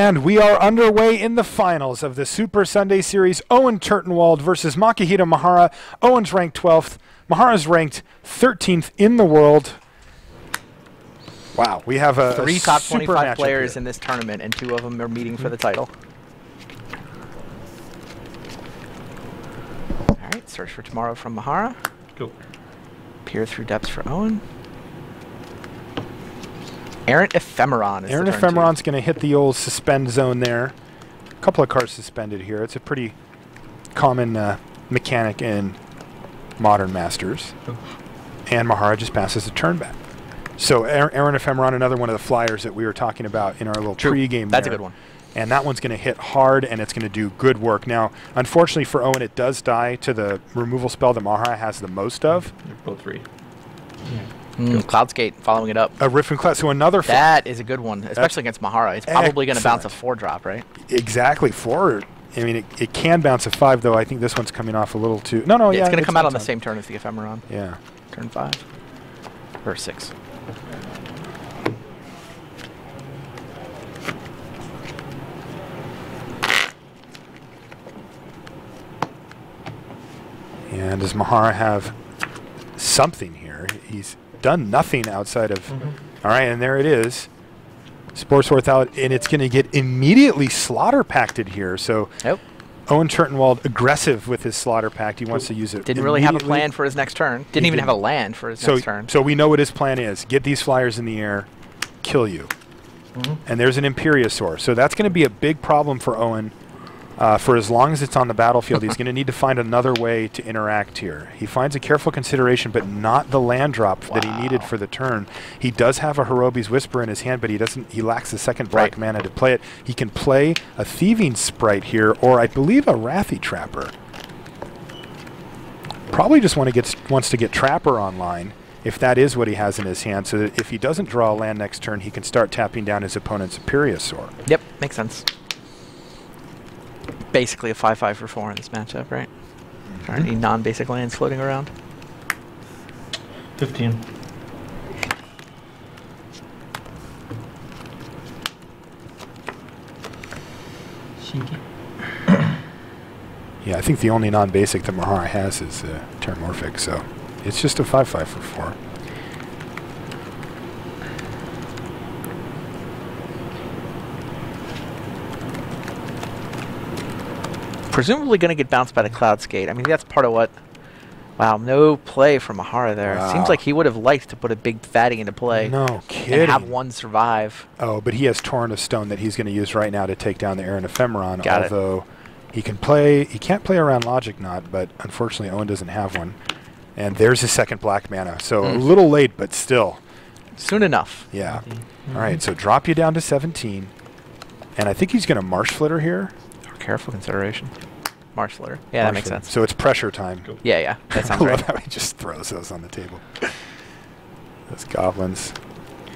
And we are underway in the finals of the Super Sunday Series. Owen Turtenwald versus Makihito Mihara. Owen's ranked 12th. Mihara's ranked 13th in the world. Wow, we have three top super 25 players here in this tournament, and 2 of them are meeting for the title. All right, search for tomorrow from Mihara. Go. Peer through depths for Owen. Errant Ephemeron is Errant Ephemeron's going to hit the old suspend zone there. A couple of cards suspended here. It's a pretty common mechanic in modern Masters. And Mihara just passes the turn back. So Errant Ephemeron, another one of the flyers that we were talking about in our little pre-game. That's a good one. And that one's going to hit hard, and it's going to do good work. Now, unfortunately for Owen, it does die to the removal spell that Mihara has the most of. They're both 3. Cloudskate following it up. A Rift and Cloud. So another. That is a good one, especially against Mihara. It's probably going to bounce a 4-drop, right? Exactly, 4. I mean, it can bounce a 5, though. I think this one's coming off a little too. No, yeah. It's going to come out on the same turn as the Ephemeron. Yeah. Turn 5 or 6. And does Mihara have something here? He's done nothing outside of... All right, and there it is. Sports Orthout, and it's going to get immediately slaughter pacted here. So Owen Turtenwald aggressive with his slaughter pact. He wants to use it. Didn't really have a plan for his next turn. Didn't even have a land for his next turn. So we know what his plan is. Get these flyers in the air, kill you. And there's an Imperiosaur. So that's going to be a big problem for Owen. For as long as it's on the battlefield, he's going to need to find another way to interact here. He finds a careful consideration, but not the land drop that he needed for the turn. He does have a Hirobi's Whisper in his hand, but he lacks the second black mana to play it. He can play a Thieving Sprite here, or I believe a Wrathy Trapper. Probably just wants to get Trapper online, if that is what he has in his hand, so that if he doesn't draw a land next turn, he can start tapping down his opponent's Imperiosaur. Yep, makes sense. Basically a 5/5 for 4 in this matchup, right? Are any non-basic lands floating around? 15. Yeah, I think the only non-basic that Mihara has is Terramorphic, so it's just a 5/5 for 4. Presumably going to get bounced by the Cloudskate. I mean, that's part of what... Wow, no play from Mihara there. Wow. Seems like he would have liked to put a big fatty into play. No kidding. And have one survive. Oh, but he has Torrent of Stone that he's going to use right now to take down the Errant Ephemeron. Got although he can play... He can't play around Logic Knot, but unfortunately Owen doesn't have one. And there's his second black mana. So a little late, but still. Soon enough. Yeah. All right, so drop you down to 17. And I think he's going to Marsh Flitter here. Careful consideration. Marsh Flitter. Yeah, that makes sense. So it's pressure time. Yeah, that sounds I right. love how he just throws those on the table. Those goblins.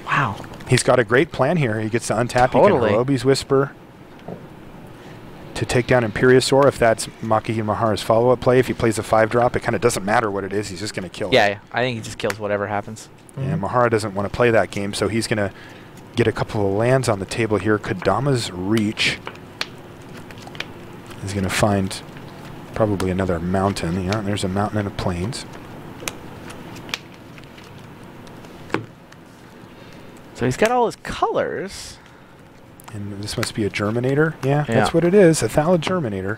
Wow. He's got a great plan here. He gets to untap. He can Hirobi's Whisper to take down Imperiosaur if that's Makihito Mihara's follow-up play. If he plays a 5-drop, it kind of doesn't matter what it is. He's just going to kill it. Yeah, I think he just kills whatever happens. And Mihara doesn't want to play that game, so he's going to get a couple of lands on the table here. Kodama's Reach. He's going to find probably another mountain. Yeah, there's a mountain and a plains. So he's got all his colors. And this must be a Germinator. Yeah, that's what it is, a Thallid Germinator.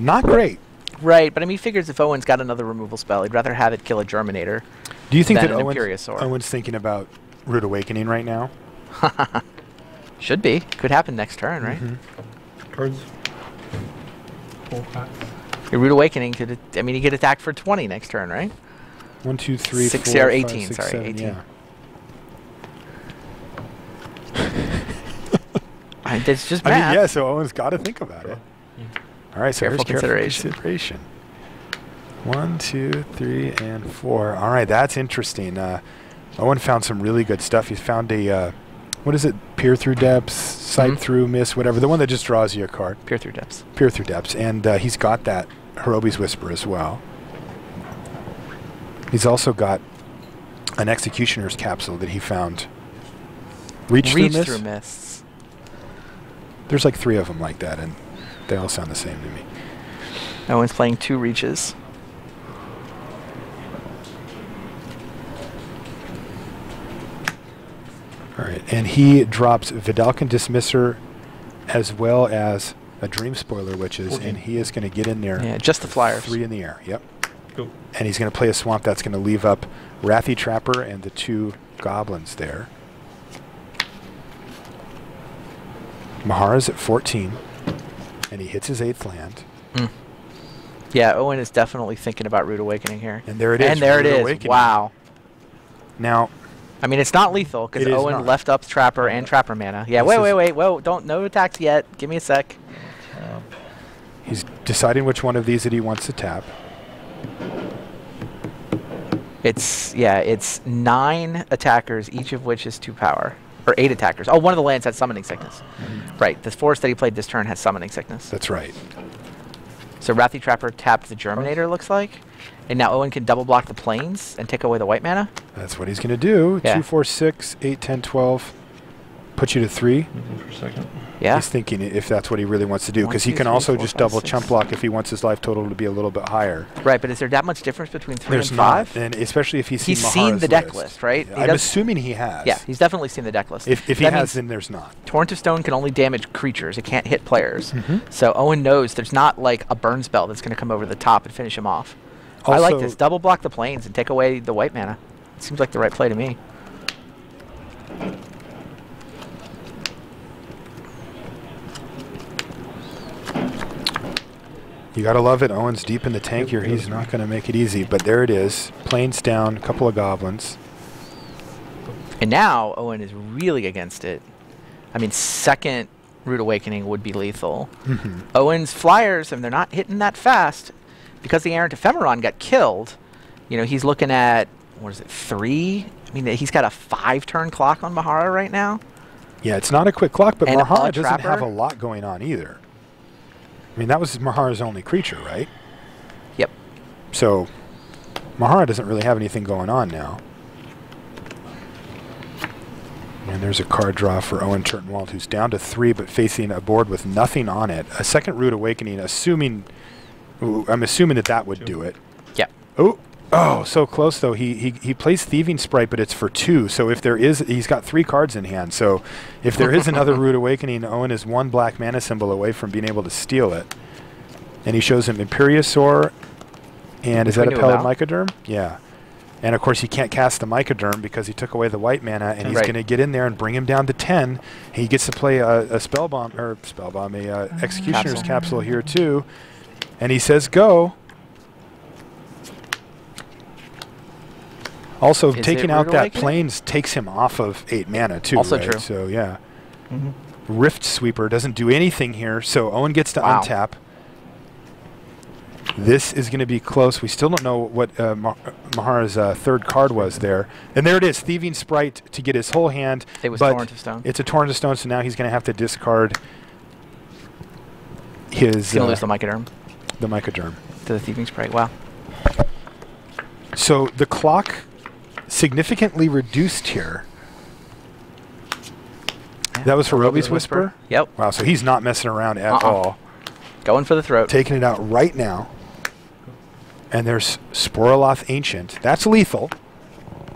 Not great. Right, but I mean, he figures if Owen's got another removal spell, he'd rather have it kill a Germinator. Do you think that Imperiosaur. Owen's thinking about Rude Awakening right now? Should be. Could happen next turn, right? Cards. Your Rude Awakening could, I mean, he could attack for 20 next turn, right? 1, 2, 3, 6 4, or 5, 18, 6, sorry, 7, 18. Yeah. It's just math. I mean, yeah, so Owen's got to think about it. All right, so Careful consideration. 1, 2, 3, and 4. All right, that's interesting. Owen found some really good stuff. He's found a, what is it? Peer Through Depths, Sight Through, Miss, whatever. The one that just draws you a card. Peer Through Depths. Peer Through Depths. And he's got that Hirobi's Whisper as well. He's also got an Executioner's Capsule that he found. Reach Through Mists. There's like 3 of them like that, and they all sound the same to me. Owen's playing 2 reaches. All right, and he drops Vidalcan Dismisser as well as a Dream Spoiler Witches, and he is going to get in there. Yeah, just the flyers. 3 in the air, yep. Cool. And he's going to play a Swamp. That's going to leave up Wrathy Trapper and the 2 Goblins there. Mihara's at 14, and he hits his 8th land. Yeah, Owen is definitely thinking about Rude Awakening here. And there it is. And there Rude it is. Awakening. Wow. Now, I mean, it's not lethal because Owen not. left up Trapper and Trapper mana. Yeah, wait. Whoa, don't, no attacks yet. Give me a sec. he's deciding which one of these that he wants to tap. It's 9 attackers, each of which is 2 power. Or 8 attackers. Oh, one of the lands has Summoning Sickness. Right, the forest that he played this turn has Summoning Sickness. That's right. So Wrathy Trapper tapped the Germinator, looks like. And now Owen can double block the plains and take away the white mana. That's what he's going to do. Yeah. 2, 4, 6, 8, 10, 12. Put you to 3. For a second. Yeah. He's thinking if that's what he really wants to do, 1, because he 2, can 3, also 4, just 5, double 6. chump block if he wants his life total to be a little bit higher. Right, but is there that much difference between 3 There's and not, 5? and especially if he's seen the deck list, right? I'm assuming he has. Yeah, he's definitely seen the deck list. If he That has, means then there's not. Torrent of Stone can only damage creatures. It can't hit players. Mm-hmm. So Owen knows there's not like a burn spell that's going to come over the top and finish him off. I like this. Double block the plains and take away the white mana. Seems like the right play to me. You gotta love it. Owen's deep in the tank here. He's not gonna make it easy, but there it is. Plains down, a couple of goblins. And now Owen is really against it. I mean, second Rude Awakening would be lethal. Owen's flyers, and they're not hitting that fast because the Errant Ephemeron got killed. You know, he's looking at, what is it, 3? I mean, he's got a 5-turn clock on Mihara right now. Yeah, it's not a quick clock, but And Mihara doesn't Trapper. have a lot going on either. I mean, that was Mihara's only creature, right? Yep. So Mihara doesn't really have anything going on now. And there's a card draw for Owen Turtenwald, who's down to 3, but facing a board with nothing on it. A second Rude Awakening, I'm assuming that would do it. Yep. Oh, so close though. He plays Thieving Sprite, but it's for 2. So if there is, he's got 3 cards in hand. So if there is another Rude Awakening, Owen is 1 black mana symbol away from being able to steal it. And he shows him Imperiosaur, and is that a Pellet Mycoderm? Yeah. And of course he can't cast the Mycoderm because he took away the white mana, and he's going to get in there and bring him down to 10. He gets to play a Executioner's Capsule here too. And he says go. Also, taking out that plains takes him off of 8 mana too. Also right? true. So yeah. Rift Sweeper doesn't do anything here, so Owen gets to untap. This is going to be close. We still don't know what Mihara's 3rd card was there. And there it is, Thieving Sprite to get his whole hand. It was Torrent of Stone. It's a Torrent of Stone, so now he's going to have to discard his... He's going to lose the Mycoderm. The Mycoderm. To the Thieving Sprite, wow. So the clock significantly reduced here. Yeah. That was for Roby's Whisper? Yep. Wow, so he's not messing around at all. Going for the throat. Taking it out right now. And there's Sporoloth Ancient. That's lethal,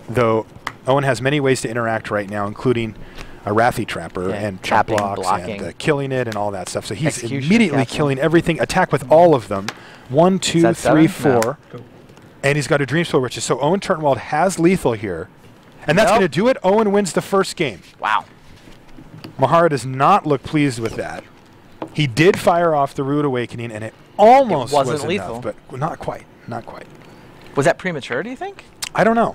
though Owen has many ways to interact right now, including a Wrathy Trapper and chop blocks blocking. and killing it and all that stuff. So he's immediately killing everything. Attack with all of them. 1, 2, 3, 4. No. And he's got a Dream Spell Riches. So Owen Turtenwald has lethal here. And that's going to do it. Owen wins the first game. Wow. Mihara does not look pleased with that. He did fire off the Rude Awakening, and it almost wasn't lethal, enough, but not quite. Not quite. Was that premature, do you think? I don't know.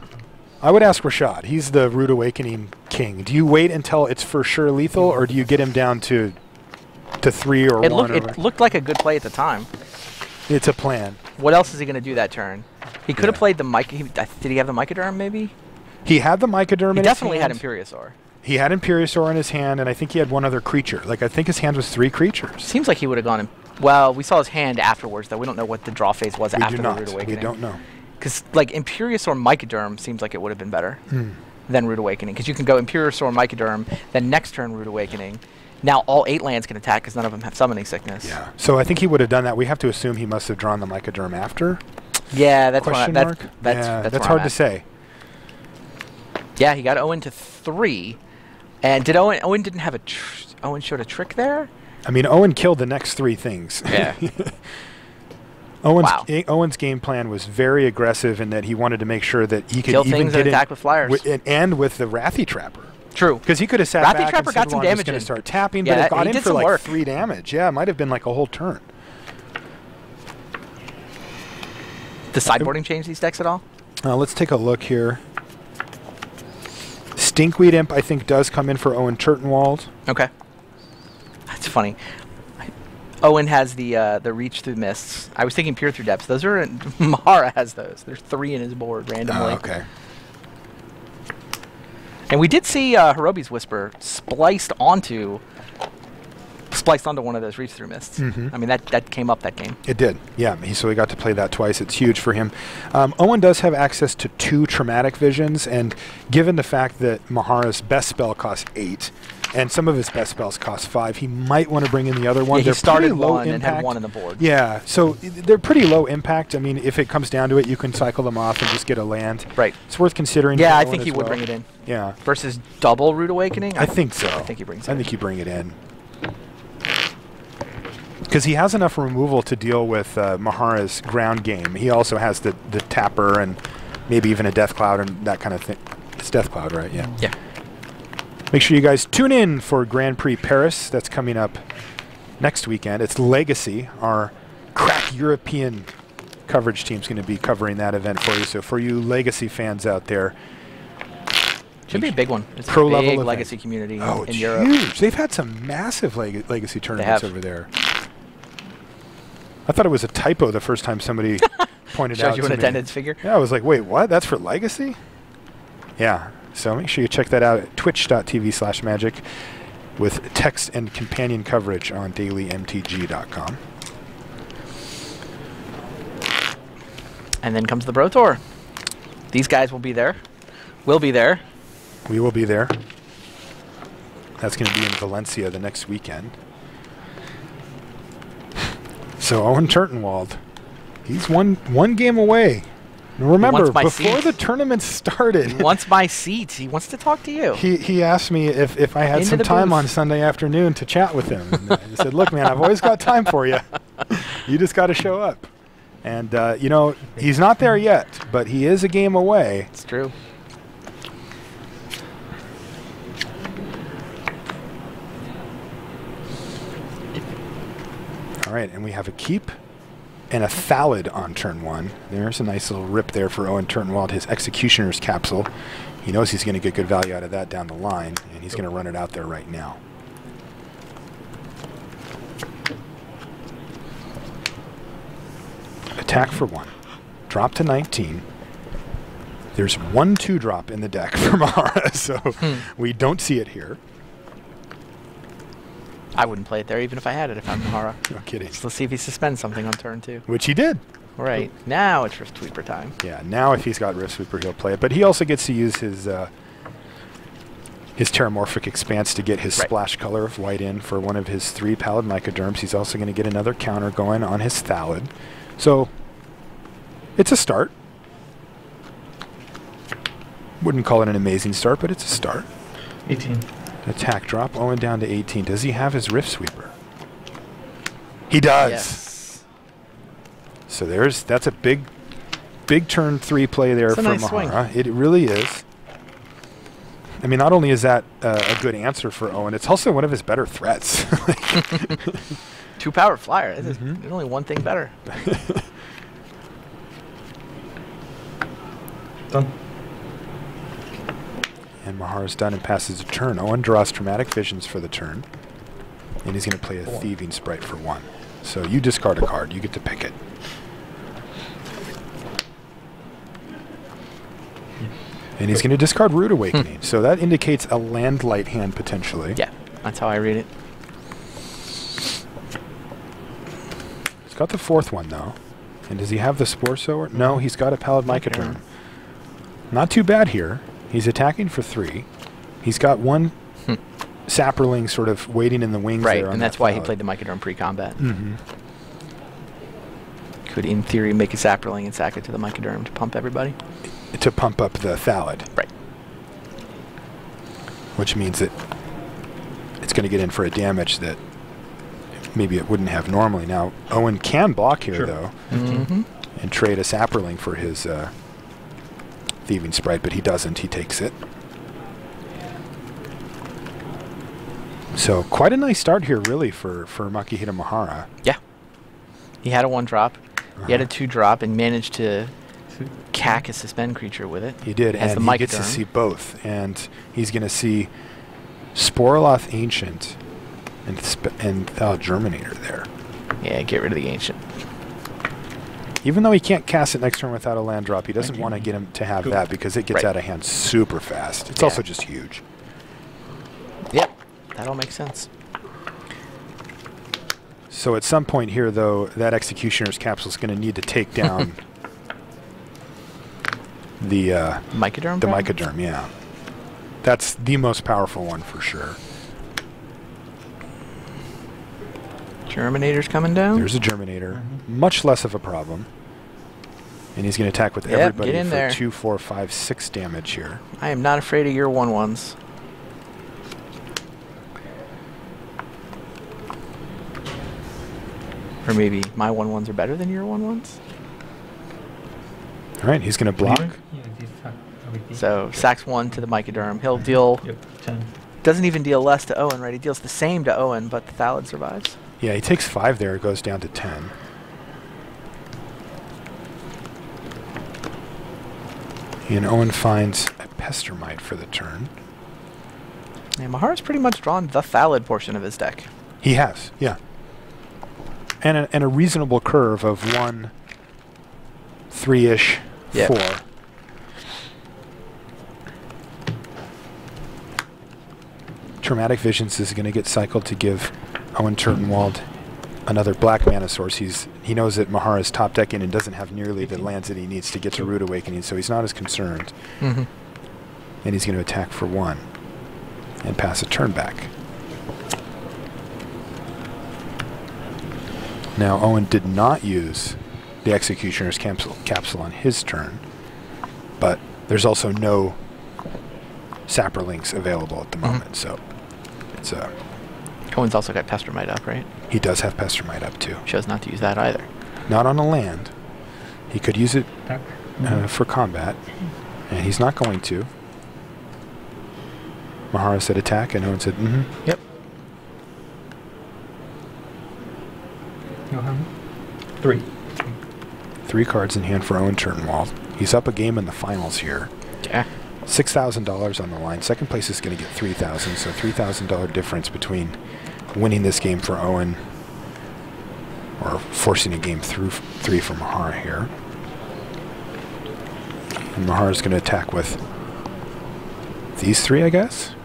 I would ask Rashad. He's the Rude Awakening king. Do you wait until it's for sure lethal, or do you get him down to 3 or 1? It looked like a good play at the time. It's a plan. What else is he going to do that turn? He could have played the Did he have the Mycoderm, maybe? He had the Mycoderm in his hand. He definitely had Imperiosaur. He had Imperiosaur in his hand, and I think he had one other creature. Like, I think his hand was 3 creatures. Seems like he would have gone in. Well, we saw his hand afterwards, though. We don't know what the draw phase was after the Rude Awakening. We don't know. Because, like, Imperiosaur Mycoderm seems like it would have been better than Rude Awakening. Because you can go Imperiosaur Mycoderm, then next turn Rude Awakening. Now all 8 lands can attack because none of them have summoning sickness. Yeah. So I think he would have done that. We have to assume he must have drawn the Mycoderm after. Yeah, that's Question where mark? that's hard to say. Yeah, he got Owen to 3. And did Owen didn't have a Owen showed a trick there? I mean, Owen killed the next 3 things. Yeah. Owen's game plan was very aggressive in that he wanted to make sure that he could kill even things get and attack with flyers. And with the Wrathy Trapper. True. Because he could have sat Wrathy back Trapper and got said, some well, I'm damage just going in. to start tapping, Yeah, but it got he in did for some like work. 3 damage. Yeah, it might have been like a whole turn. Does sideboarding change these decks at all? Let's take a look here. Stinkweed Imp, I think, does come in for Owen Turtenwald. Okay. That's funny. Owen has the Reach Through Mists. I was thinking Peer Through Depths. Those are Mihara has those. There's 3 in his board randomly. Oh, okay. And we did see Hirobi's Whisper spliced onto one of those Reach Through Mists. I mean, that came up that game. It did, yeah. So he got to play that twice. It's huge for him. Owen does have access to 2 Traumatic Visions, and given the fact that Mihara's best spell costs 8, and some of his best spells cost 5, he might want to bring in the other one. Yeah, they're he started pretty low 1 impact. and had 1 in the board. Yeah, so they're pretty low impact. I mean, if it comes down to it, you can cycle them off and just get a land. Right. It's worth considering. Yeah, for I Owen think he as would well. bring it in. Yeah. Versus double Rude Awakening? I think so. I think he brings it I think you bring it in. Because he has enough removal to deal with Mihara's ground game. He also has the Tapper and maybe even a Death Cloud and that kind of thing. It's Death Cloud, right? Yeah. Yeah. Make sure you guys tune in for Grand Prix Paris. That's coming up next weekend. It's Legacy. Our crack European coverage team's going to be covering that event for you. So for you Legacy fans out there, Should be a big one. It's Pro a big level Legacy event. community Oh, in it's Europe. huge. They've had some massive Legacy tournaments over there. I thought it was a typo the first time somebody pointed out Showed you to an me. attendance figure. Yeah, I was like, wait, what? That's for Legacy? Yeah. So make sure you check that out at twitch.tv/magic with text and companion coverage on dailymtg.com. And then comes the Pro Tour. These guys will be there. We'll be there. We will be there. That's going to be in Valencia the next weekend. So Owen Turtenwald, he's one game away. Remember, before the tournament started, he wants my seat. He wants to talk to you. He asked me if I had some time on Sunday afternoon to chat with him. And I said, look, man, I've always got time for you. You just got to show up. And, you know, he's not there yet, but he is a game away. It's true. All right, and we have a keep and a Thallid on turn 1. There's a nice little rip there for Owen Turtenwald, his Executioner's Capsule. He knows he's going to get good value out of that down the line, and he's going to run it out there right now. Attack for 1. Drop to 19. There's 1 2-drop in the deck for Mihara, so we don't see it here. I wouldn't play it there even if I had it if I'm Mihara. No kidding. So let's see if he suspends something on turn 2. Which he did. All right. Now it's Rift Sweeper time. Yeah, now if he's got Rift Sweeper, he'll play it. But he also gets to use his Terramorphic Expanse to get his splash color of white in for one of his 3 Pallid Mycoderms. He's also going to get another counter going on his Thallid. So it's a start. Wouldn't call it an amazing start, but it's a start. 18. Attack drop. Owen down to 18. Does he have his Rift Sweeper? He does. Yes. So that's a big turn 3 play there for nice Mihara. It really is. I mean, not only is that a good answer for Owen, it's also one of his better threats. 2-power flyer. There's only one thing better. Done. And Mihara's done and passes a turn. Owen draws Traumatic Visions for the turn. And he's going to play a Thieving Sprite for 1. So you discard a card. You get to pick it. And he's going to discard Rude Awakening. So that indicates a land light hand potentially. Yeah, that's how I read it. He's got the 4th one though. And does he have the Spore Sower? No, he's got a Pallid Mycoderm. Not too bad here. He's attacking for 3. He's got 1 Sapperling sort of waiting in the wings Right, there. On and that's that why he Thallid. played the Mycodrome pre-combat. Mm-hmm. Could, in theory, make a Sapperling and sack it to the Mycodrome to pump everybody. To pump up the Thallid. Right. Which means that it's going to get in for a damage that maybe it wouldn't have normally. Now, Owen can block here, though, and trade a Sapperling for his Thieving Sprite, but he doesn't. He takes it. So quite a nice start here, really, for Makihito Mihara. Yeah. He had a 1-drop. He had a 2-drop and managed to cack a Suspend creature with it. He did, as and the he gets to Mycodrome. see both. And he's going to see Sporoloth Ancient and Thal Germinator there. Yeah, get rid of the Ancient. Even though he can't cast it next turn without a land drop, he doesn't want to get him to have that because it gets out of hand super fast. It's also just huge. Yep, that all makes sense. So at some point here, though, that Executioner's Capsule is going to need to take down the Mycodrome? The Mycodrome, yeah. That's the most powerful one for sure. Germinator's coming down. There's a Germinator. Much less of a problem. And he's going to attack with everybody get in for there. 2, 4, 5, 6 damage here. I am not afraid of your 1/1s. Or maybe my 1/1s are better than your 1/1s. All right, he's going to block. So sacks 1 to the Mycodrome. He'll deal. Doesn't even deal less to Owen, right? He deals the same to Owen, but the Thallid survives. Yeah, he takes 5 there. It goes down to 10. And Owen finds a Pestermite for the turn. Yeah, Mihara's pretty much drawn the Thallid portion of his deck. He has, yeah. And a reasonable curve of 1, 3-ish, 4. Traumatic Visions is going to get cycled to give Owen Turtenwald another black mana source. He knows that Mihara's top decking and doesn't have nearly the lands that he needs to get to Root Awakening, so he's not as concerned. And he's going to attack for 1 and pass a turn back. Now, Owen did not use the Executioner's Capsule on his turn, but there's also no Sapperlings available at the moment, so it's Owen's also got Pestermite up, right? he does have Pestermite up too. Chose not to use that either. Not on a land. He could use it for combat, and he's not going to. Mihara said attack, and Owen said Yep. 3. 3 cards in hand for Owen Turtenwald. He's up a game in the finals here. Yeah. $6,000 on the line. Second place is going to get $3,000, so $3,000 difference between winning this game for Owen or forcing a game through 3 for Mihara here. And Mihara's going to attack with these 3, I guess.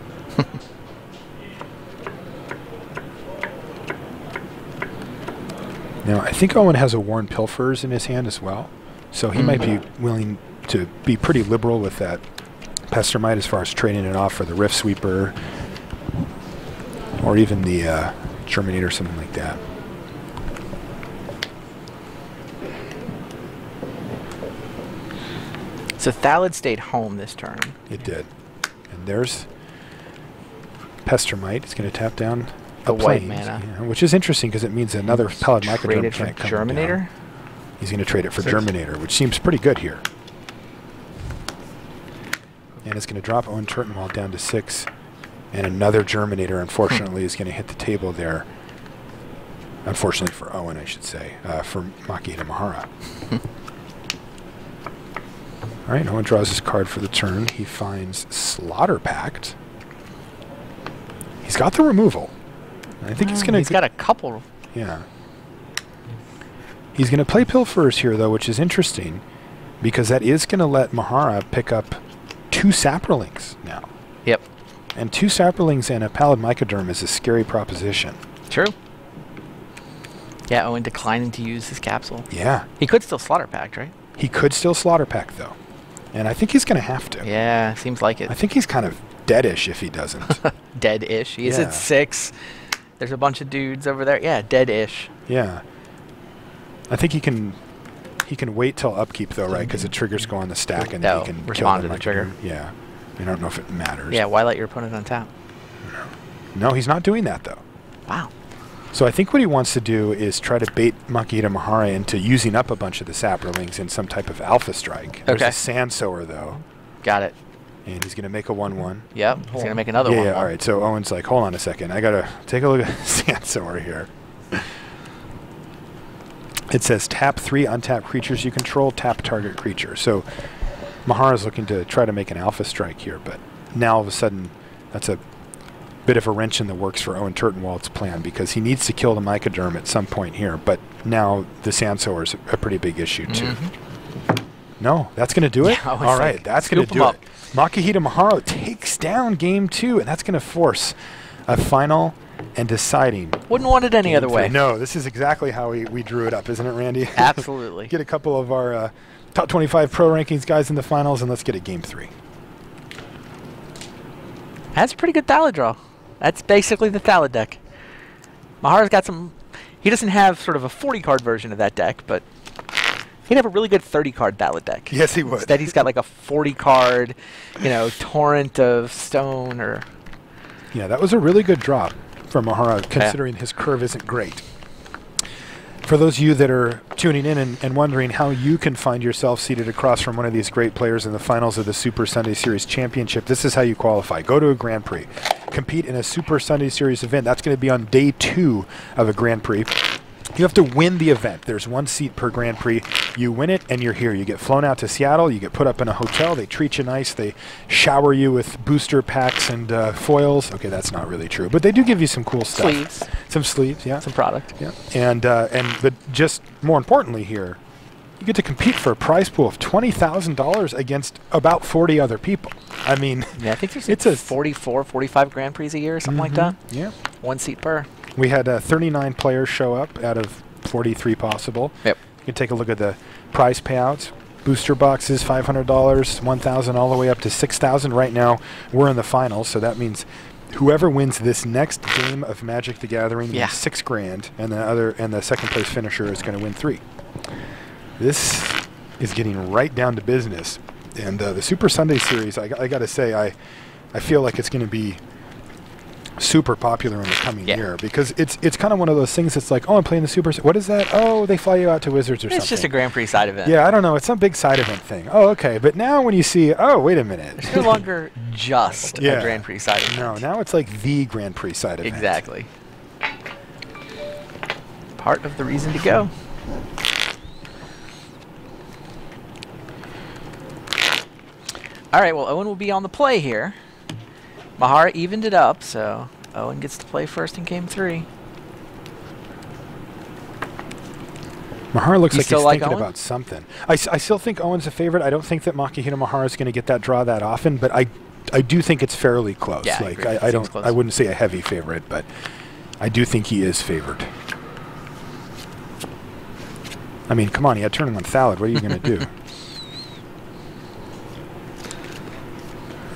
Now, I think Owen has a Worn Pilfers in his hand as well, so he might be willing to be pretty liberal with that Pestermite as far as trading it off for the Rift Sweeper or even the Germinator, something like that. So Thallid stayed home this turn. It did. And there's Pestermite. It's going to tap down The white Plains, mana. yeah, which is interesting because it means another Pallid Mycodrome Traded for can't come Germinator? down. He's going to trade it for 6. Germinator, which seems pretty good here. And it's going to drop Owen Turtenwald down to 6. And another Germinator, unfortunately, is going to hit the table there. Unfortunately for Owen, I should say, for Makihito Mihara. All right, Owen draws his card for the turn. He finds Slaughter Pact. He's got the removal. I think he's going to... He's got a couple. Yeah. He's going to play Pilferers here, though, which is interesting, because that is going to let Mihara pick up 2 Sapperlings now. Yep. And 2 Sapperlings and a Pallid Mycodrome is a scary proposition. True. Yeah, Owen declining to use his capsule. Yeah. He could still Slaughter Pact, right? He could still Slaughter Pact, though. And I think he's going to have to. Yeah, seems like it. I think he's kind of deadish if he doesn't. dead-ish. He's Yeah. at 6. There's a bunch of dudes over there. Yeah, dead-ish. Yeah. I think he can wait till upkeep, though, right? Because the triggers go on the stack, and No, he can respond kill to the trigger. Yeah. I don't know if it matters. Yeah, why let your opponent untap? No, he's not doing that, though. Wow. So I think what he wants to do is try to bait Makihito Mihara into using up a bunch of the Saprolings in some type of alpha strike. There's Okay. a Sand Sower, though, Got it. and he's going to make a 1/1. Yep. He's going to make another Yeah, one. yeah, all right. So Owen's like, hold on a second. I got to take a look at Sand Sower here. It says tap 3 untap creatures you control, tap target creature. So Mihara's looking to try to make an alpha strike here, but now all of a sudden that's a bit of a wrench in the works for Owen Turtenwald's plan, because he needs to kill the Mycoderm at some point here, but now the Sand Sower is a pretty big issue too. No, that's going to do it? Yeah, All right, that's going to do it. Makihito Mihara takes down game 2, and that's going to force a final and deciding. Wouldn't want it any other way. No, this is exactly how we drew it up, isn't it, Randy? Absolutely. Get a couple of our top 25 pro rankings guys in the finals, and let's get it game 3. That's a pretty good Thallid draw. That's basically the Thallid deck. Mihara's got some... He doesn't have sort of a 40-card version of that deck, but he'd have a really good 30-card Thallid deck. Yes, he would. Instead, he's got like a 40-card, Torrent of Stone or... Yeah, that was a really good drop from Mihara, considering his curve isn't great. For those of you that are tuning in and wondering how you can find yourself seated across from one of these great players in the finals of the Super Sunday Series Championship, this is how you qualify. Go to a Grand Prix. Compete in a Super Sunday Series event. That's going to be on day 2 of a Grand Prix. You have to win the event. There's 1 seat per Grand Prix. You win it, and you're here. You get flown out to Seattle. You get put up in a hotel. They treat you nice. They shower you with booster packs and foils. Okay, that's not really true, but they do give you some cool stuff. Sleeves. Some sleeves, yeah. Some product. Yeah. But just more importantly here, you get to compete for a prize pool of $20,000 against about 40 other people. I mean, Yeah, I think there's it's like a 44, 45 Grand Prix a year, something like that. Yeah. 1 seat per. We had 39 players show up out of 43 possible. Yep. You can take a look at the prize payouts. Booster boxes, $500, $1,000, all the way up to $6,000. Right now, we're in the finals, so that means whoever wins this next game of Magic the Gathering wins $6 grand, and the second place finisher is going to win $3. This is getting right down to business, and the Super Sunday Series, I got to say, I feel like it's going to be super popular in the coming year, because it's kind of one of those things that's like, oh, I'm playing the Super... What is that? Oh, they fly you out to Wizards or something. It's just a Grand Prix side event. Yeah, I don't know. It's some big side event thing. Oh, okay. But now when you see... Oh, wait a minute. It's no longer just a Grand Prix side event. No, now it's like the Grand Prix side event. Exactly. Part of the reason to go. All right, well, Owen will be on the play here. Mihara evened it up, so Owen gets to play first in game 3. Mihara looks like he's like thinking Owen? about something. I still think Owen's a favorite. I don't think that Makihito Mihara is going to get that draw that often, but I do think it's fairly close. Yeah, like close. I wouldn't say a heavy favorite, but I do think he is favored. I mean, come on, he had Turtenwald Thallid. What are you going to do?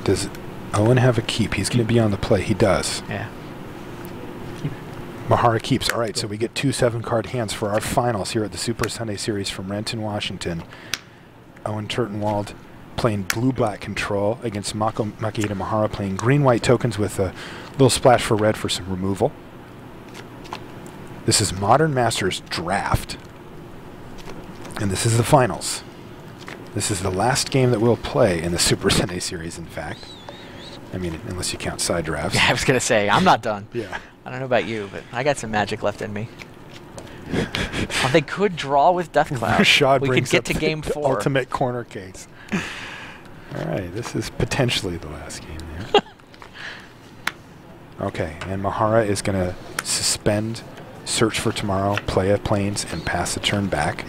Does Owen have a keep? He's going to be on the play. He does. Yeah. Mihara keeps. All right, so we get 2 7-card hands for our finals here at the Super Sunday Series from Renton, Washington. Owen Turtenwald playing blue-black control against Makihito Mihara playing green-white tokens with a little splash for red for some removal. This is Modern Masters Draft. And this is the finals. This is the last game that we'll play in the Super Sunday Series, in fact. I mean, unless you count side drafts. Yeah, I was going to say, I'm not done. Yeah. I don't know about you, but I got some magic left in me. They could draw with Death Cloud. Rashad we could brings get up to game the 4. ultimate corner case. All right, this is potentially the last game there. Okay, and Mihara is going to suspend, search for tomorrow, play a planes, and pass the turn back.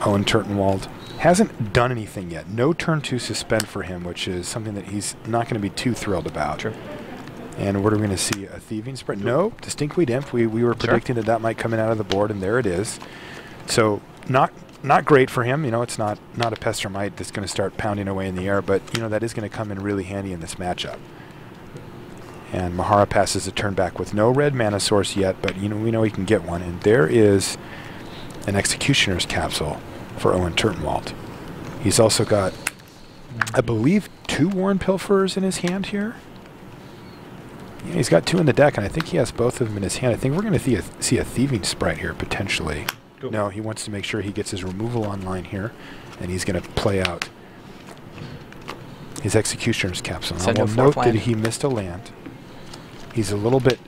Owen Turtenwald hasn't done anything yet. No turn to suspend for him, which is something that he's not going to be too thrilled about. True. And what are we going to see? A Thieving Sprint? No, Distinct Weed Imp. We were predicting that might come in out of the board, and there it is. So not great for him. You know, it's not a Pestermite that's going to start pounding away in the air, but you know that is going to come in really handy in this matchup. And Mihara passes the turn back with no red mana source yet, but we know he can get one. And there is an Executioner's Capsule for Owen Turtenwald. He's also got, I believe, 2 Worn Pilferers in his hand here. Yeah, he's got 2 in the deck, and I think he has both of them in his hand. I think we're going to see a Thieving Sprite here, potentially. Cool. No, he wants to make sure he gets his removal online here, and he's going to play out his Executioner's Capsule. Now, we'll note that he missed a land. He's a little bit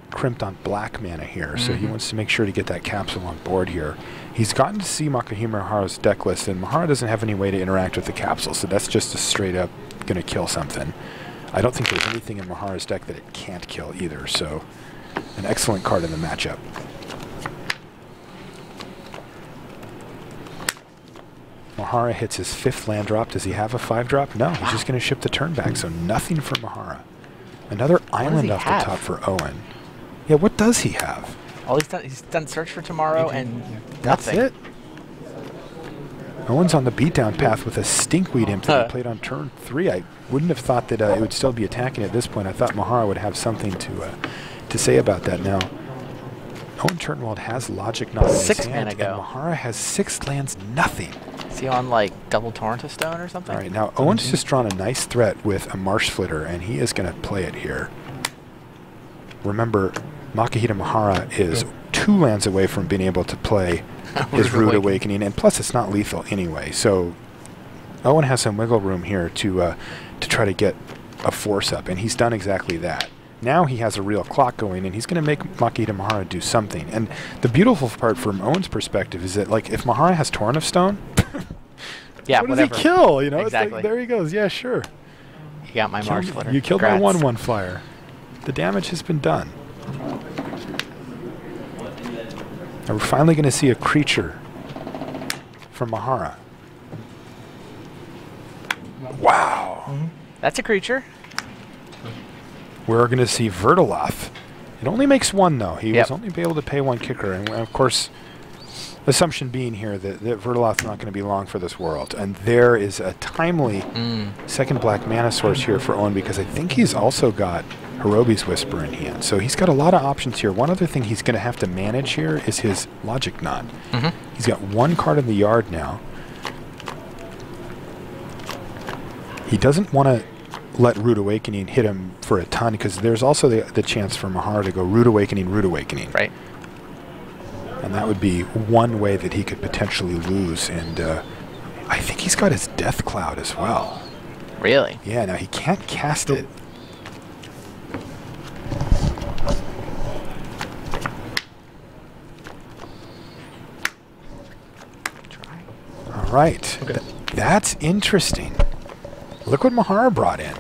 crimped on black mana here, so he wants to make sure to get that capsule on board here. He's gotten to see Mihara's deck list, and Mihara doesn't have any way to interact with the capsule, so that's just a straight up going to kill something. I don't think there's anything in Mihara's deck that it can't kill either, so an excellent card in the matchup. Mihara hits his 5th land drop. Does he have a 5-drop? No, he's just going to ship the turn back, so nothing for Mihara. Another island off the top for Owen. Yeah, what does he have? All he's done Search for Tomorrow and That's nothing. it. Owen's on the beatdown path with a Stinkweed Imp that he played on turn 3. I wouldn't have thought that it would still be attacking at this point. I thought Mihara would have something to say about that now. Owen Turtenwald has Logic Knot in his 6 hand, mana go. and Mihara has 6 lands, nothing. Is he on like double Torrent of Stone or something? All right, now Owen's just drawn a nice threat with a Marsh Flitter, and he is going to play it here. Remember, Makihito Mihara is 2 lands away from being able to play his Rude Awakening, and plus it's not lethal anyway. So Owen has some wiggle room here to try to get a force up, and he's done exactly that. Now he has a real clock going, and he's going to make Makihito Mihara do something. And the beautiful part from Owen's perspective is that, like, if Mihara has Torrent of Stone, yeah, what whatever. does he kill? You know, Exactly. it's like, there he goes. Yeah, sure. You got my Marsh Flitter. You killed Congrats. my 1/1 flyer. The damage has been done. And we're finally going to see a creature from Mihara. Wow. That's a creature. We're going to see Vertaloth. It only makes 1, though. He was only able to pay 1 kicker. And, of course, assumption being here that Vertaloth's not going to be long for this world. And there is a timely second black mana source here for Owen, because I think he's also got Hirobi's Whisper in hand. So he's got a lot of options here. One other thing he's going to have to manage here is his Logic Knot. He's got 1 card in the yard now. He doesn't want to let Rude Awakening hit him for a ton, because there's also the chance for Mihara to go Rude Awakening, Rude Awakening. Right. And that would be one way that he could potentially lose. And I think he's got his Death Cloud as well. Really? Yeah, now he can't cast it. Try. All right. Okay. That's interesting. Look what Mihara brought in.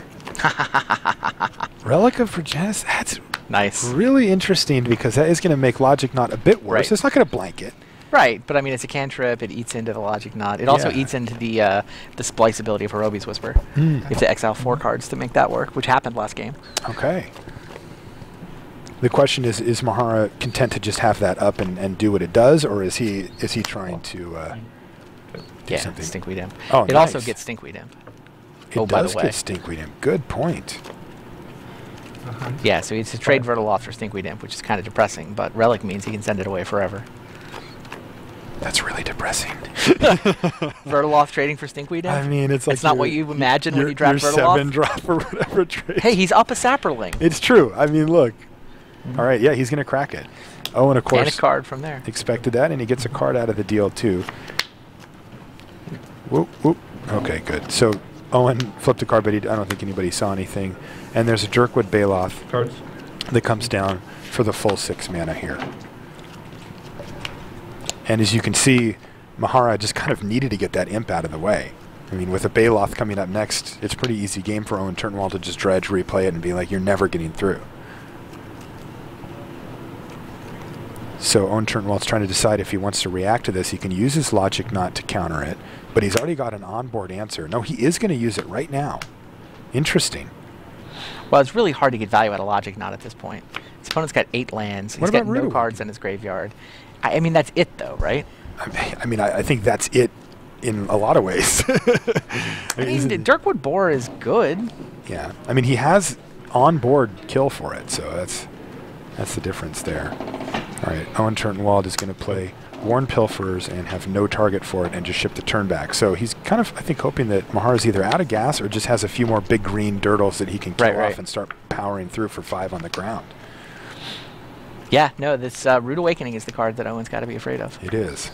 Relic of Progenitus. That's Nice. really interesting, because that is going to make Logic Knot a bit worse. Right. It's not going to blanket. Right, but I mean, it's a cantrip. It eats into the Logic Knot. It also eats into the splice ability of Hirobi's Whisper. You have to exile 4 cards to make that work, which happened last game. Okay. The question is Mihara content to just have that up and do what it does, or is he trying to do Yeah, something? Stinkweed Imp. Oh, it also nice. gets Stinkweed Imp. It by the does way. get Stinkweed Imp. Good point. Yeah, so it's a trade Vertaloft for Stinkweed Imp, which is kind of depressing, but Relic means he can send it away forever. That's really depressing. Vertaloft trading for Stinkweed Imp? I mean, it's like It's not what you imagine when you draft your Vertaloft? 7-drop or whatever trade. Hey, he's up a Sapperling. It's true. I mean, look. All right, yeah, he's going to crack it. Owen, of And a course, card from there. expected that, and he gets a card out of the deal, too. Whoop, whoop. Okay, good. So Owen flipped a card, but I don't think anybody saw anything. And there's a Jerkwood Baloth Cards. that comes down for the full 6 mana here. And as you can see, Mihara just kind of needed to get that imp out of the way. I mean, with a Baloth coming up next, it's a pretty easy game for Owen Turtenwald to just dredge, replay it, and be like, you're never getting through. So Owen Turtenwald's trying to decide if he wants to react to this. He can use his Logic Knot to counter it, but he's already got an onboard answer. No, he is going to use it right now. Interesting. Well, it's really hard to get value out of Logic Knot at this point. His opponent's got 8 lands. What He's got about no Rude cards in his graveyard. I mean, that's it, though, right? I mean, I think that's it in a lot of ways. I mean, Dirkwood Boar is good. Yeah. I mean, he has on-board kill for it. So that's the difference there. All right, Owen Turtenwald is going to play Worn Pilferers and have no target for it and just ship the turn back. So he's kind of, I think, hoping that Mihara's either out of gas or just has a few more big green dirtles that he can kill off and start powering through for 5 on the ground. Yeah, no, this Rude Awakening is the card that Owen's got to be afraid of. It is.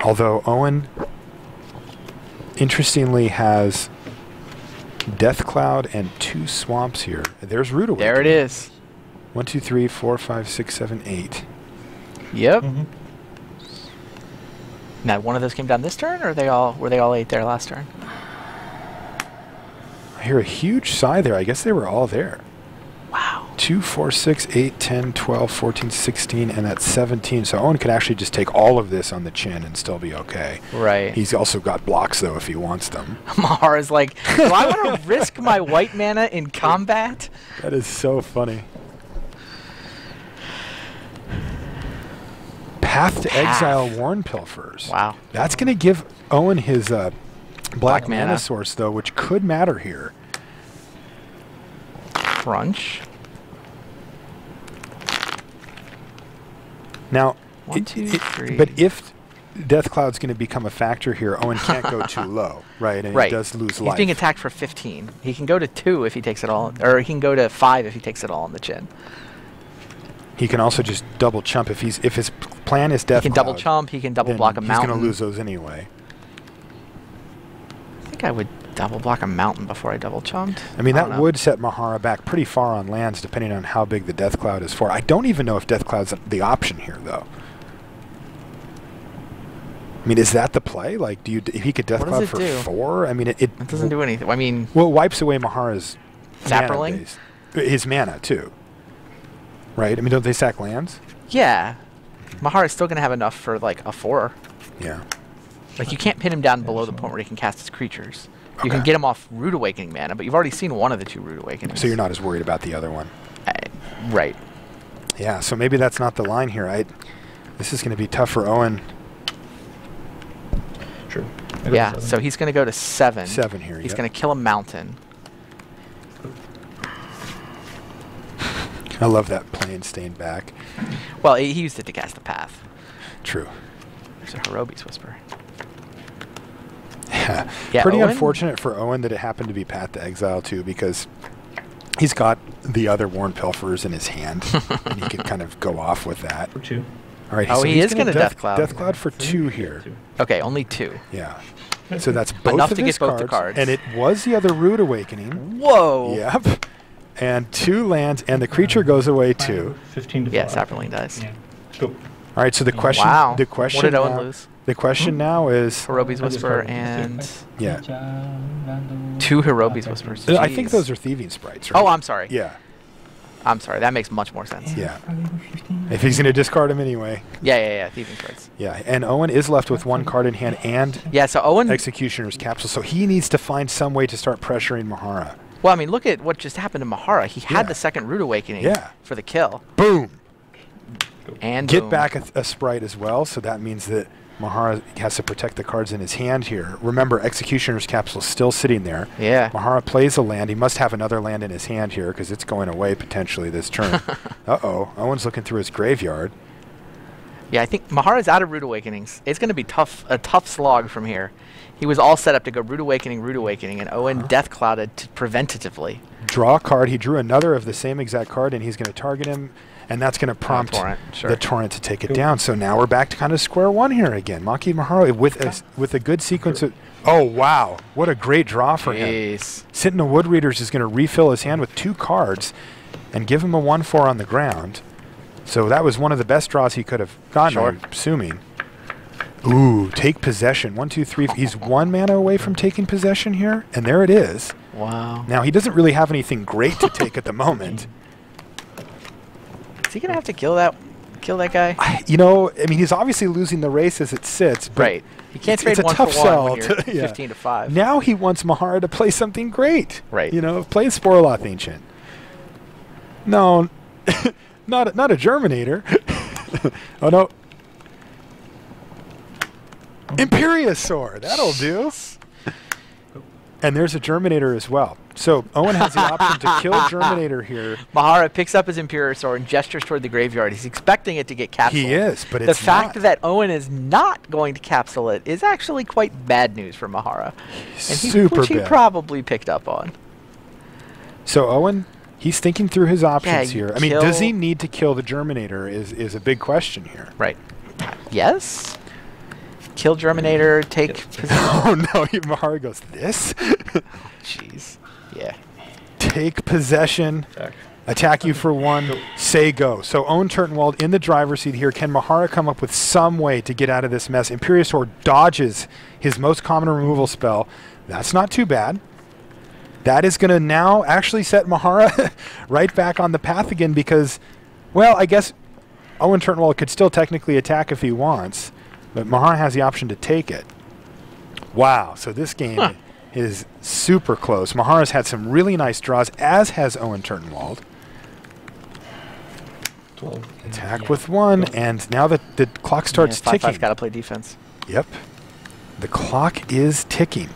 Although Owen, interestingly, has Death Cloud and 2 swamps here. There's Rude Awakening. There it is. 1, 2, 3, 4, 5, 6, 7, 8. Yep. Now, one of those came down this turn, or were they all 8 there last turn? I hear a huge sigh there. I guess they were all there. Wow. 2, 4, 6, 8, 10, 12, 14, 16, and that's 17. So Owen could actually just take all of this on the chin and still be okay. Right. He's also got blocks, though, if he wants them. Mihara's like, do I want to risk my white mana in combat? That is so funny. Path to Exile Worn Pilfers. Wow. That's going to give Owen his black mana source, though, which could matter here. Crunch. Now, 1, 2, 3. But if Death Cloud's going to become a factor here, Owen can't go too low, right? And he does lose life. He's being attacked for 15. He can go to 2 if he takes it all, or he can go to 5 if he takes it all on the chin. He can also just double chump if his plan is Death Cloud. He can double chump. He can double block a mountain. He's going to lose those anyway. I think I would double block a mountain before I double chumped. I mean, that would set Mihara back pretty far on lands, depending on how big the Death Cloud is for. I don't even know if Death Cloud's the option here, though. I mean, is that the play? Like, if he could Death Cloud for 4? I mean, it doesn't do anything. I mean, well, it wipes away Mihara's Zapperling? His mana too. Right? I mean, don't they sack lands? Yeah. Mihara's still going to have enough for, like, a 4. Yeah. Like, you can't pin him down below the point where he can cast his creatures. You can get him off Rude Awakening mana, but you've already seen one of the 2 Rude Awakenings. So you're not as worried about the other one. Right. Yeah, so maybe that's not the line here. This is going to be tough for Owen. Sure. Yeah, so he's going to go to 7. 7 here, He's going to kill a mountain. I love that plane staying back. Well, he used it to cast the path. True. There's a Hirobi's Whisper. Yeah. Yeah, Pretty Owen? unfortunate for Owen that it happened to be Path to Exile, too, because he's got the other Worn Pilferers in his hand, and he could kind of go off with that. For 2. All right, Oh, so he he's is going to Death Cloud. Death Cloud for 2 here. Okay, only 2. Yeah. So that's both Enough of to his get both the cards. And it was the other Rude Awakening. Whoa! Yep. And 2 lands, and the creature goes away too. 15 to 5. Yeah, Sapperling dies. Yeah. Go. All right, so the question, Wow. the question, What did Owen now, lose? the question now is, Hirobi's Whisper and yeah, 2 Hirobi's Whispers. I think Jeez. those are thieving sprites, right? Oh, I'm sorry. Yeah, I'm sorry. That makes much more sense. yeah. If he's going to discard him anyway. Yeah. Thieving Sprites. Yeah, and Owen is left with 1 card in hand and Yeah, so Owen... Executioner's Capsule, so he needs to find some way to start pressuring Mihara. Well, I mean, look at what just happened to Mihara. He had Yeah. the second Rude Awakening Yeah. for the kill. Boom! And Get boom. back a sprite as well, so that means that Mihara has to protect the cards in his hand here. Remember, Executioner's Capsule is still sitting there. Yeah. Mihara plays a land. He must have another land in his hand here because it's going away potentially this turn. Uh-oh. Owen's looking through his graveyard. Yeah, I think Mihara's out of Rude Awakenings. It's going to be a tough slog from here. He was all set up to go Rude Awakening, and Owen Death Clouded preventatively. Draw a card. He drew another of the same exact card, and he's going to target him, and that's going to prompt the Torrent to take it down. So now we're back to kind of square one here again. Maki Mihara with a good sequence of... Oh, wow. What a great draw for him. Sentinel Woodreaders is going to refill his hand with 2 cards and give him a 1/4 on the ground. So that was one of the best draws he could have gotten, I'm assuming. Ooh, take possession. 1, 2, 3. He's 1 mana away from taking possession here, and there it is. Wow. Now, he doesn't really have anything great to take at the moment. Is he going to have to kill that guy? You know, I mean, he's obviously losing the race as it sits. But right. You can't trade it's a 1 tough for 1 sell when you're 15 to 5. Now he wants Mihara to play something great. Right. You know, play Sporloth Ancient. No, not a Germinator. Oh, no. Imperiosaur. That'll do. And there's a Germinator as well. So Owen has the option to kill Germinator here. Mihara picks up his Imperiosaur and gestures toward the graveyard. He's expecting it to get capsuled. He is, but it's the fact not. that Owen is not going to capsule it is actually quite bad news for Mihara. Which he probably picked up on. So Owen, he's thinking through his options here. I mean, does he need to kill the Germinator is a big question here. Right. Yes. Kill Germinator, take possession. Oh, no. Mihara goes, this? Jeez. Yeah. Take possession. Attack you for 1. Say go. So Owen Turtenwald in the driver's seat here. Can Mihara come up with some way to get out of this mess? Imperiosaur dodges his most common removal spell. That's not too bad. That is going to now actually set Mihara right back on the path again because, well, I guess Owen Turtenwald could still technically attack if he wants, but Mihara has the option to take it. Wow, so this game is super close. Mihara's had some really nice draws, as has Owen Turtenwald. 12. Attack with 1, and now the clock starts ticking. 5-5's got to play defense. Yep. The clock is ticking.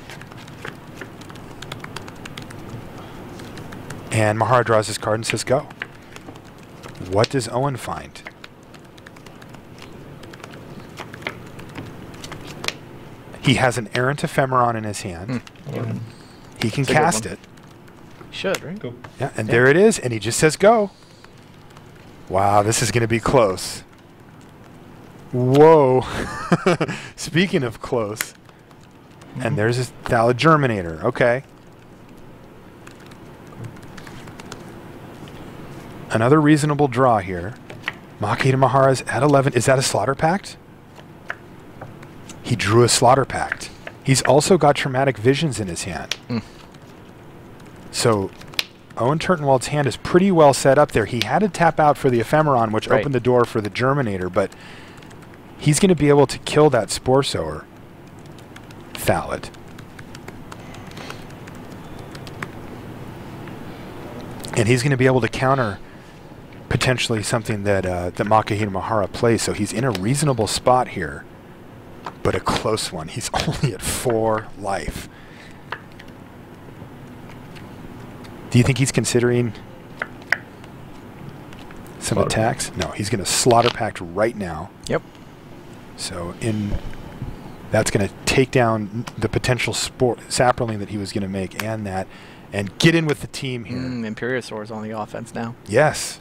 And Mihara draws his card and says go. What does Owen find? He has an Errant Ephemeron in his hand. He can cast it. Should, right? Go. Yeah, and there it is, and he just says go. Wow, this is going to be close. Whoa. Speaking of close. And there's his Thallid Germinator. Okay. Another reasonable draw here. Makihito Mihara's at 11. Is that a Slaughter Pact? He drew a Slaughter Pact. He's also got Traumatic Visions in his hand. So Owen Turtenwald's hand is pretty well set up there. He had to tap out for the Ephemeron, which opened the door for the Germinator, but he's going to be able to kill that Spore Sower Thallid. And he's going to be able to counter potentially something that that Makihito Mihara plays. So he's in a reasonable spot here, but a close one. He's only at 4 life. Do you think he's considering some attacks? No, he's going to Slaughter Pact right now. Yep. So that's going to take down the potential Saproling that he was going to make and get in with the team here. Imperiosaur's on the offense now. Yes.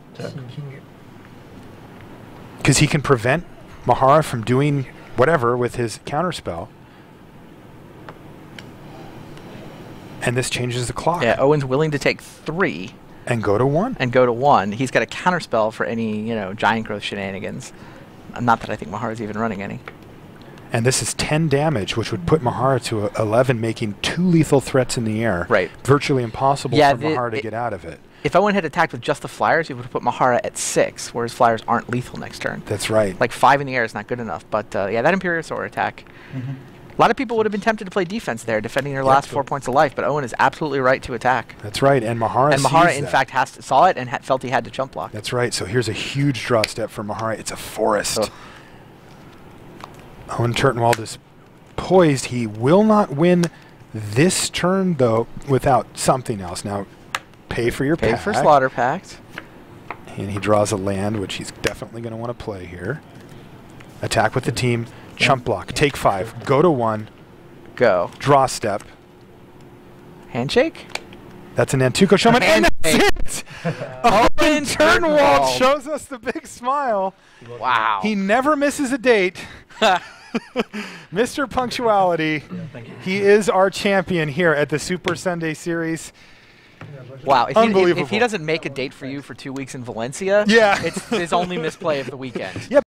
Because he can prevent Mihara from doing whatever with his counterspell. And this changes the clock. Yeah, Owen's willing to take 3. And go to 1. And go to 1. He's got a counterspell for any, giant growth shenanigans. Not that I think Mihara's even running any. And this is 10 damage, which would put Mihara to 11, making 2 lethal threats in the air. Right. Virtually impossible for Mihara to get out of it. If Owen had attacked with just the flyers, he would have put Mihara at 6, whereas flyers aren't lethal next turn. That's right. Like 5 in the air is not good enough. But yeah, that Imperiosaur attack. A lot of people would have been tempted to play defense there, defending their last 4 points of life, but Owen is absolutely right to attack. That's right, and Mihara in fact, saw it and felt he had to chump block. That's right, so here's a huge draw step for Mihara. It's a forest. Owen Turtenwald is poised. He will not win this turn, though, without something else. Now, pay for your pack. Pay for Slaughter Pact. And he draws a land, which he's definitely going to want to play here. Attack with the team. Chump block. Take 5. Go to 1. Go. Draw step. Handshake? That's an Nantuko Showman. And that's it! Owen Turtenwald shows us the big smile. Wow. He never misses a date. Mr. Punctuality. He is our champion here at the Super Sunday Series. Wow, Unbelievable. If he doesn't make a date for you for 2 weeks in Valencia, yeah, it's his only misplay of the weekend. Yeah.